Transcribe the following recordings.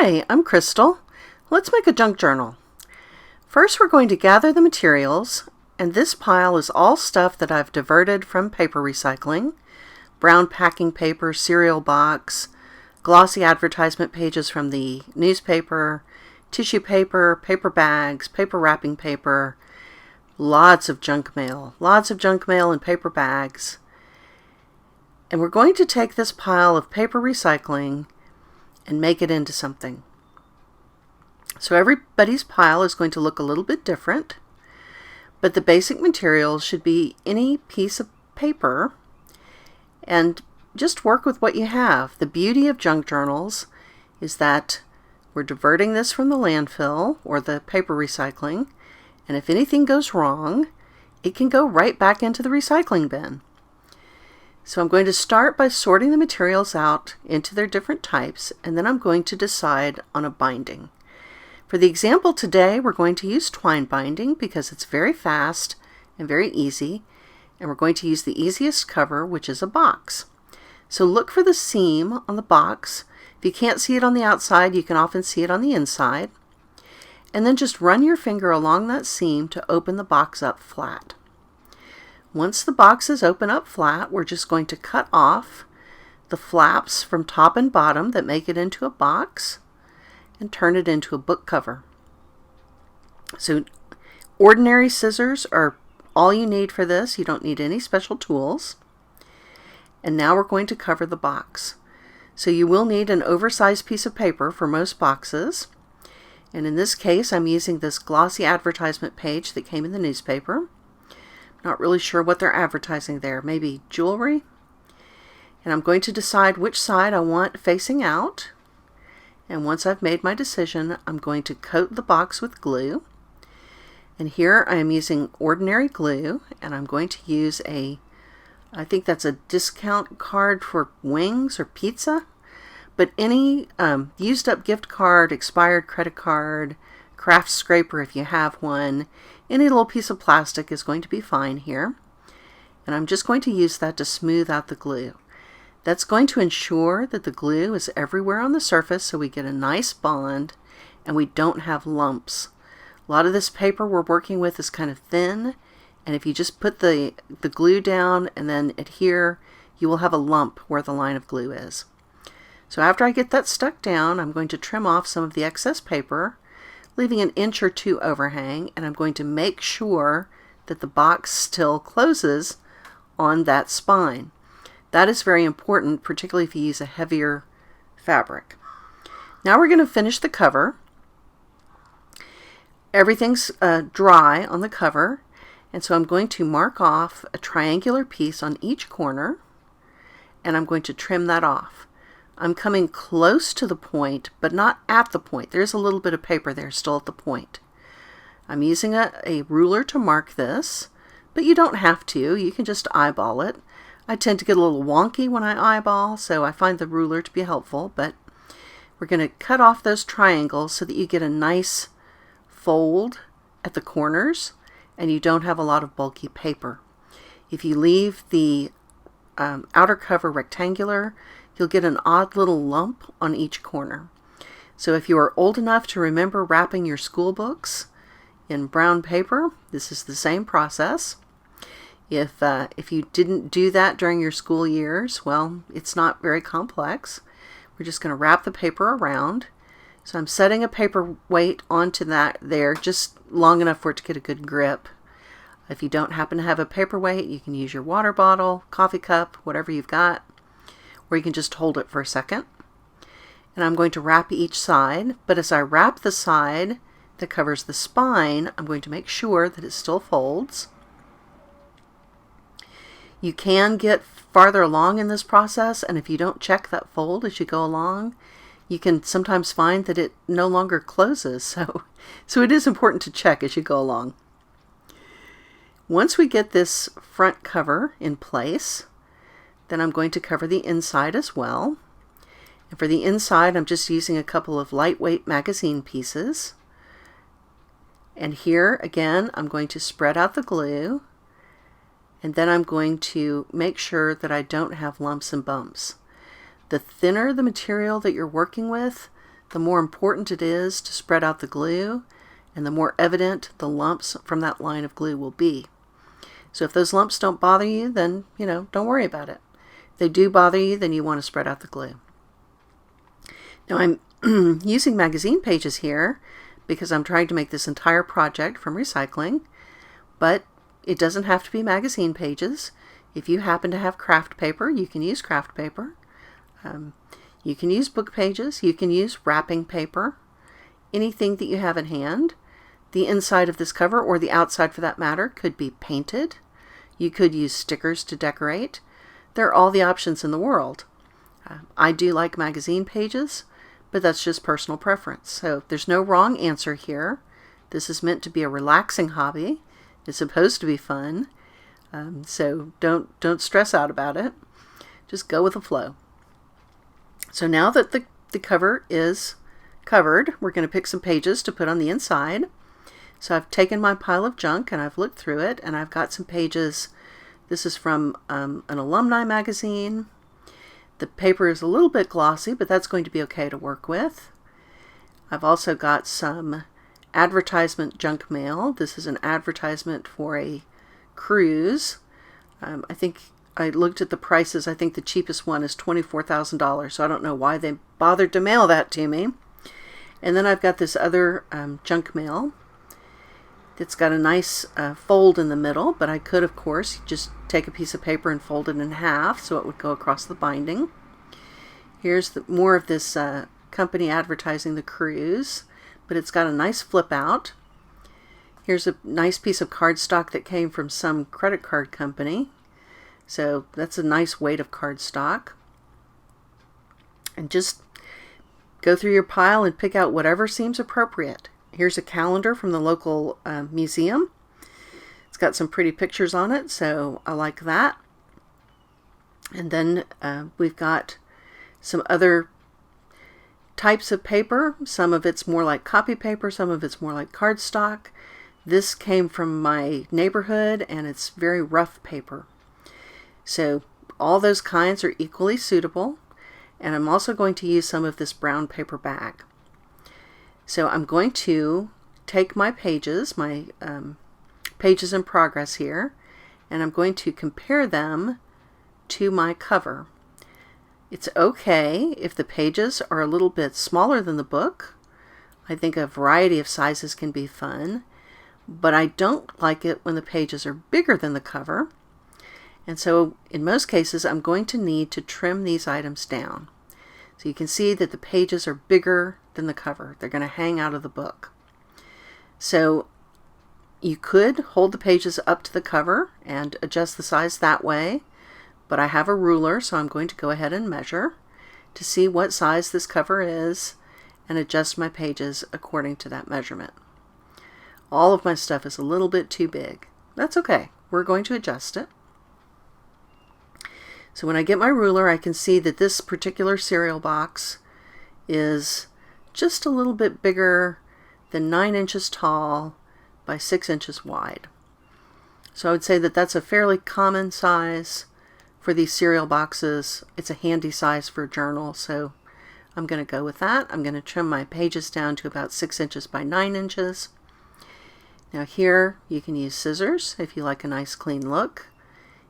Hi, I'm Crystal. Let's make a junk journal. First, we're going to gather the materials, and this pile is all stuff that I've diverted from paper recycling: brown packing paper, cereal box, glossy advertisement pages from the newspaper, tissue paper, paper bags, paper wrapping paper, lots of junk mail and paper bags. And we're going to take this pile of paper recycling and make it into something. So everybody's pile is going to look a little bit different, but the basic materials should be any piece of paper, and just work with what you have. The beauty of junk journals is that we're diverting this from the landfill or the paper recycling, and if anything goes wrong, it can go right back into the recycling bin. So I'm going to start by sorting the materials out into their different types, and then I'm going to decide on a binding. For the example today, we're going to use twine binding because it's very fast and very easy, and we're going to use the easiest cover, which is a box. So look for the seam on the box. If you can't see it on the outside, you can often see it on the inside. And then just run your finger along that seam to open the box up flat. Once the box is open up flat, we're just going to cut off the flaps from top and bottom that make it into a box and turn it into a book cover. So ordinary scissors are all you need for this. You don't need any special tools. And now we're going to cover the box. So you will need an oversized piece of paper for most boxes. And in this case, I'm using this glossy advertisement page that came in the newspaper. Not really sure what they're advertising there. Maybe jewelry. And I'm going to decide which side I want facing out. And once I've made my decision, I'm going to coat the box with glue. And here I am using ordinary glue, and I'm going to use I think that's a discount card for wings or pizza. But any used up gift card, expired credit card, craft scraper if you have one, any little piece of plastic is going to be fine here. And I'm just going to use that to smooth out the glue. That's going to ensure that the glue is everywhere on the surface so we get a nice bond and we don't have lumps. A lot of this paper we're working with is kind of thin, and if you just put the glue down and then adhere, you will have a lump where the line of glue is. So after I get that stuck down, I'm going to trim off some of the excess paper, leaving an inch or two overhang, and I'm going to make sure that the box still closes on that spine. That is very important, particularly if you use a heavier fabric. Now we're going to finish the cover. Everything's dry on the cover, and so I'm going to mark off a triangular piece on each corner, and I'm going to trim that off. I'm coming close to the point, but not at the point. There's a little bit of paper there still at the point. I'm using a ruler to mark this, but you don't have to. You can just eyeball it. I tend to get a little wonky when I eyeball, so I find the ruler to be helpful, but we're going to cut off those triangles so that you get a nice fold at the corners and you don't have a lot of bulky paper. If you leave the outer cover rectangular, you'll get an odd little lump on each corner. So if you are old enough to remember wrapping your school books in brown paper, this is the same process. If you didn't do that during your school years, well, it's not very complex. We're just going to wrap the paper around. So I'm setting a paper weight onto that there, just long enough for it to get a good grip. If you don't happen to have a paperweight, you can use your water bottle, coffee cup, whatever you've got, or you can just hold it for a second. And I'm going to wrap each side, but as I wrap the side that covers the spine, I'm going to make sure that it still folds. You can get farther along in this process, and if you don't check that fold as you go along, you can sometimes find that it no longer closes. So it is important to check as you go along. Once we get this front cover in place, then I'm going to cover the inside as well. And for the inside, I'm just using a couple of lightweight magazine pieces. And here, again, I'm going to spread out the glue, and then I'm going to make sure that I don't have lumps and bumps. The thinner the material that you're working with, the more important it is to spread out the glue, and the more evident the lumps from that line of glue will be. So if those lumps don't bother you, then, don't worry about it. If they do bother you, then you want to spread out the glue. Now I'm using magazine pages here because I'm trying to make this entire project from recycling, but it doesn't have to be magazine pages. If you happen to have craft paper, you can use craft paper. You can use book pages. You can use wrapping paper. Anything that you have in hand. The inside of this cover, or the outside for that matter, could be painted. You could use stickers to decorate. There are all the options in the world. I do like magazine pages, but that's just personal preference. So there's no wrong answer here. This is meant to be a relaxing hobby. It's supposed to be fun. So don't stress out about it. Just go with the flow. So now that the cover is covered, we're going to pick some pages to put on the inside. So I've taken my pile of junk and I've looked through it, and I've got some pages. This is from an alumni magazine. The paper is a little bit glossy, but that's going to be okay to work with. I've also got some advertisement junk mail. This is an advertisement for a cruise. I think I looked at the prices. I think the cheapest one is $24,000, so I don't know why they bothered to mail that to me. And then I've got this other junk mail. It's got a nice fold in the middle, but I could, of course, just take a piece of paper and fold it in half so it would go across the binding. Here's more of this company advertising the cruise, but it's got a nice flip out. Here's a nice piece of cardstock that came from some credit card company. So that's a nice weight of cardstock. And just go through your pile and pick out whatever seems appropriate. Here's a calendar from the local museum. It's got some pretty pictures on it, so I like that. And then we've got some other types of paper. Some of it's more like copy paper, some of it's more like cardstock. This came from my neighborhood, and it's very rough paper. So all those kinds are equally suitable, and I'm also going to use some of this brown paper bag. So I'm going to take my pages, pages in progress here, and I'm going to compare them to my cover. It's okay if the pages are a little bit smaller than the book. I think a variety of sizes can be fun, but I don't like it when the pages are bigger than the cover. And so in most cases, I'm going to need to trim these items down. So you can see that the pages are bigger than the cover. They're going to hang out of the book. So you could hold the pages up to the cover and adjust the size that way, but I have a ruler, so I'm going to go ahead and measure to see what size this cover is and adjust my pages according to that measurement. All of my stuff is a little bit too big. That's okay. We're going to adjust it. So when I get my ruler, I can see that this particular cereal box is just a little bit bigger than 9 inches tall by 6 inches wide. So I would say that that's a fairly common size for these cereal boxes. It's a handy size for a journal, so I'm going to go with that. I'm going to trim my pages down to about 6 inches by 9 inches. Now here you can use scissors if you like a nice clean look.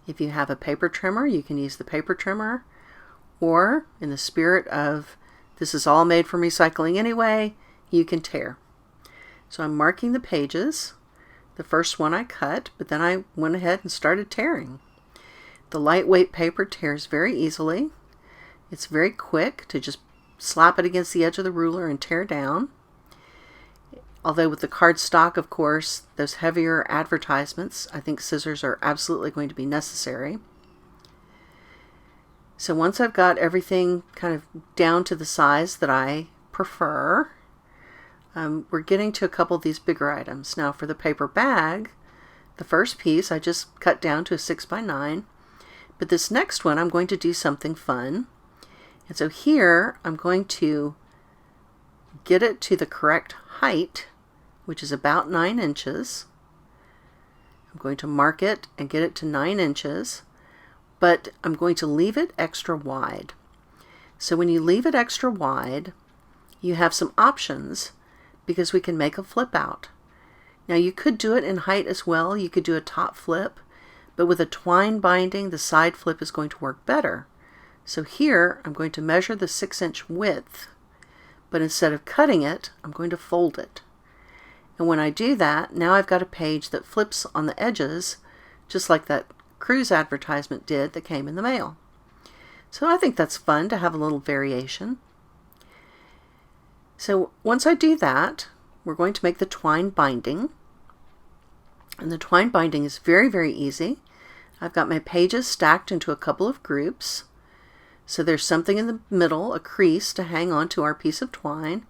If you have a paper trimmer, you can use the paper trimmer, or in the spirit of this is all made from recycling anyway, you can tear. So I'm marking the pages. The first one I cut, but then I went ahead and started tearing. The lightweight paper tears very easily. It's very quick to just slap it against the edge of the ruler and tear down. Although with the cardstock, of course, those heavier advertisements, I think scissors are absolutely going to be necessary. So once I've got everything kind of down to the size that I prefer, we're getting to a couple of these bigger items. Now for the paper bag, the first piece I just cut down to a 6 by 9, but this next one I'm going to do something fun. And so here I'm going to get it to the correct height, which is about 9 inches. I'm going to mark it and get it to 9 inches, but I'm going to leave it extra wide. So when you leave it extra wide, you have some options because we can make a flip out. Now you could do it in height as well. You could do a top flip, but with a twine binding, the side flip is going to work better. So here I'm going to measure the 6-inch width, but instead of cutting it, I'm going to fold it. And when I do that, now I've got a page that flips on the edges, just like that cruise advertisement did that came in the mail. So I think that's fun to have a little variation. So once I do that, we're going to make the twine binding. And the twine binding is very, very easy. I've got my pages stacked into a couple of groups. So there's something in the middle, a crease, to hang on to our piece of twine.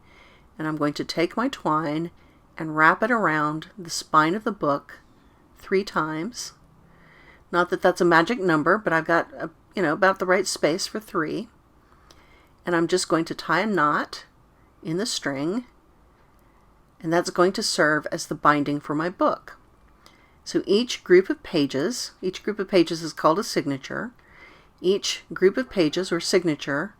And I'm going to take my twine and wrap it around the spine of the book 3 times. Not that that's a magic number, but I've got about the right space for 3. And I'm just going to tie a knot in the string, and that's going to serve as the binding for my book. So each group of pages is called a signature. Each group of pages or signature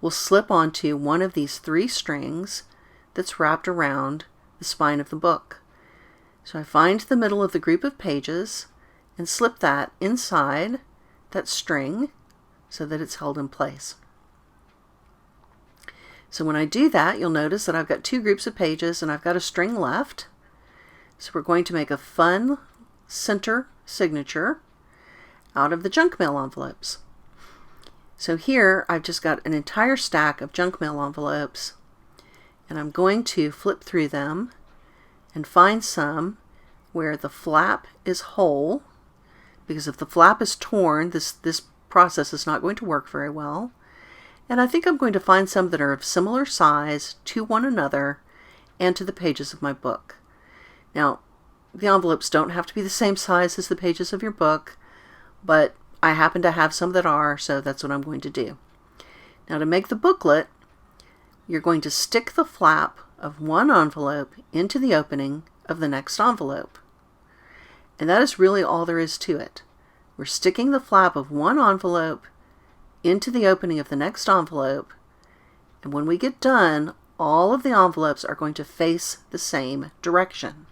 will slip onto one of these 3 strings that's wrapped around the spine of the book. So I find the middle of the group of pages and slip that inside that string so that it's held in place. So when I do that, you'll notice that I've got 2 groups of pages and I've got a string left. So we're going to make a fun center signature out of the junk mail envelopes. So here I've just got an entire stack of junk mail envelopes, and I'm going to flip through them and find some where the flap is whole, because if the flap is torn, this process is not going to work very well. And I think I'm going to find some that are of similar size to one another and to the pages of my book. Now, the envelopes don't have to be the same size as the pages of your book, but I happen to have some that are, so that's what I'm going to do. Now, to make the booklet, you're going to stick the flap of one envelope into the opening of the next envelope. And that is really all there is to it. We're sticking the flap of one envelope into the opening of the next envelope, and when we get done, all of the envelopes are going to face the same direction.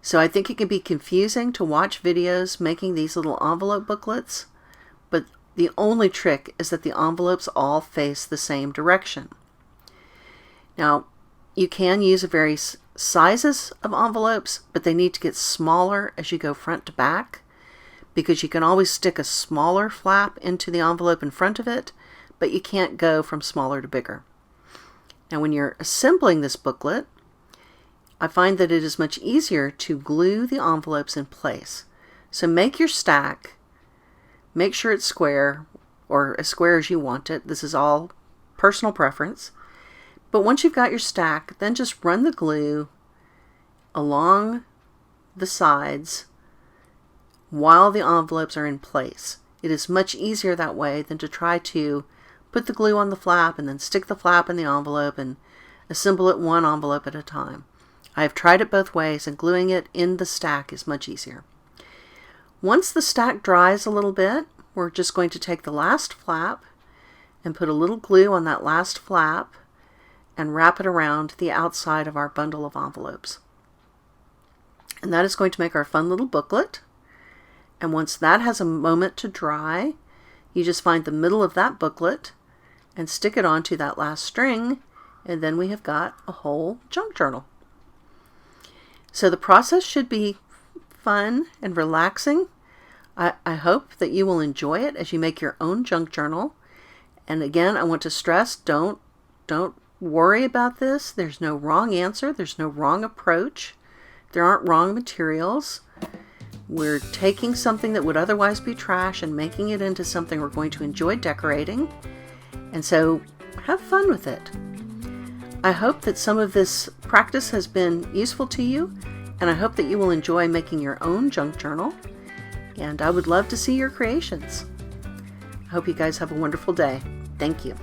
So I think it can be confusing to watch videos making these little envelope booklets, but the only trick is that the envelopes all face the same direction. Now, you can use various sizes of envelopes, but they need to get smaller as you go front to back, because you can always stick a smaller flap into the envelope in front of it, but you can't go from smaller to bigger. Now, when you're assembling this booklet, I find that it is much easier to glue the envelopes in place. So make your stack, make sure it's square, or as square as you want it. This is all personal preference. But once you've got your stack, then just run the glue along the sides while the envelopes are in place. It is much easier that way than to try to put the glue on the flap and then stick the flap in the envelope and assemble it one envelope at a time. I've tried it both ways, and gluing it in the stack is much easier. Once the stack dries a little bit, we're just going to take the last flap and put a little glue on that last flap and wrap it around the outside of our bundle of envelopes. And that is going to make our fun little booklet. And once that has a moment to dry, you just find the middle of that booklet and stick it onto that last string, and then we have got a whole junk journal. So the process should be fun and relaxing. I hope that you will enjoy it as you make your own junk journal. And again, I want to stress, don't worry about this. There's no wrong answer. There's no wrong approach. There aren't wrong materials. We're taking something that would otherwise be trash and making it into something we're going to enjoy decorating. And so have fun with it. I hope that some of this practice has been useful to you, and I hope that you will enjoy making your own junk journal, and I would love to see your creations. I hope you guys have a wonderful day. Thank you.